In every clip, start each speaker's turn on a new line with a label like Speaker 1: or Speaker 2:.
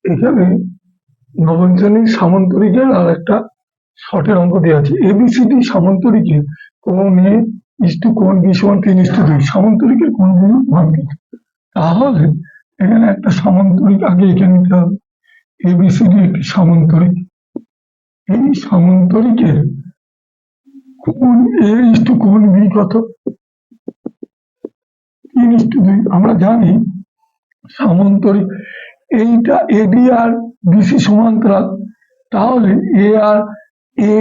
Speaker 1: এখানে নবম শ্রেণীর সামান্তরিকের আর একটা শর্টের অঙ্ক দেওয়া আছে। এবিসিডি সামান্তরিকের কোণ এ ইস্টু কোণ বি সমান 3:2। সামান্তরিকের কোণগুলোর মান কত? তাহলে এখানে একটা সামান্তরিক আগে এঁকে নিতে হবে। এবিসিডি একটি সামান্তরিক। এই সামান্তরিকের কোণ এ ইস্টু কোণ বি কত? 3:2। আমরা জানি সামান্তরিক এইটা এবি আর বিসি সমান্তরাল, তাহলে এ আর এ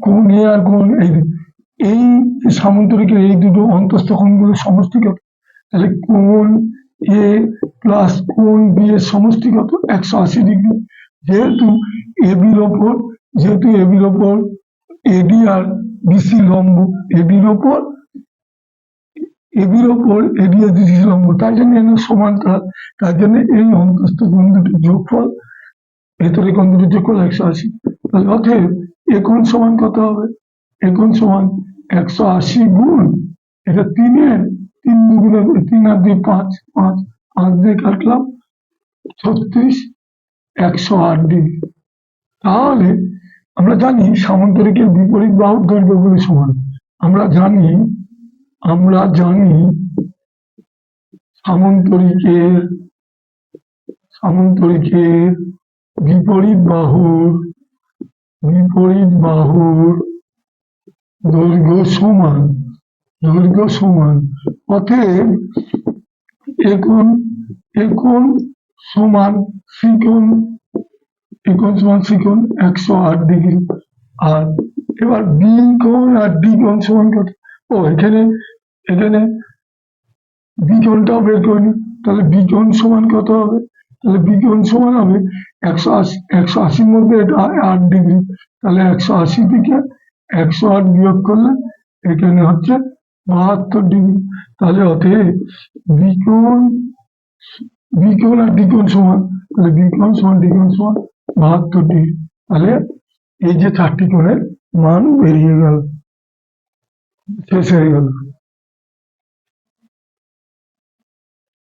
Speaker 1: কোণ এ আর কোণ এই সামান্তরিকের এই দুটো অন্তস্থ কোণগুলোর সমষ্টি কত? তাহলে কোণ এ প্লাস কোণ বি এর সমষ্টি কত? 180 ডিগ্রি। যেহেতু এবির ওপর এডি আর বিসি লম্ব, এবির ওপর এডি আর বিসি লম্ব, তাই জন্য এখানে সমান্তরাল, তার জন্য এই অন্তস্থ কোণ দুটির যোগফল, ভেতরে কোণ দুটির যোগফল 180। তাহলে অতএব এ কোণ সমান কত হবে? এ কোণ সমান 180 গুণ এটা 3 দুগুণে 3 আর 2 5, 5 দিয়ে কাটলাম 36, 108 ডিগ্রি। তাহলে আমরা জানি সামান্তরিকের বিপরীত বাহুর দৈর্ঘ্যগুলি সমান। আমরা জানি সামান্তরিকের বিপরীত বাহুর দৈর্ঘ্য সমান। অতএব এ কোণ সমান সি কোণ 108 ডিগ্রি। আর এবার বি কোণ আর ডি কোণ সমান কত? এখানে বি কোণটাও বের করে নিই। তাহলে বি কোণ সমান কত হবে? তাহলে বি কোণ সমান হবে 180 মধ্যে এটা 8 ডিগ্রি, তাহলে 180 থেকে 108 বিয়োগ করলে এখানে হচ্ছে 72 ডিগ্রি। তাহলে অতএব বি কোণ আর ডি কোণ সমান, তাহলে বি কোণ সমান ডি কোণ সমান 72 ডিগ্রি। তাহলে এই যে 4টি কোণের মান বেরিয়ে গেল, শেষ হয়ে গেল।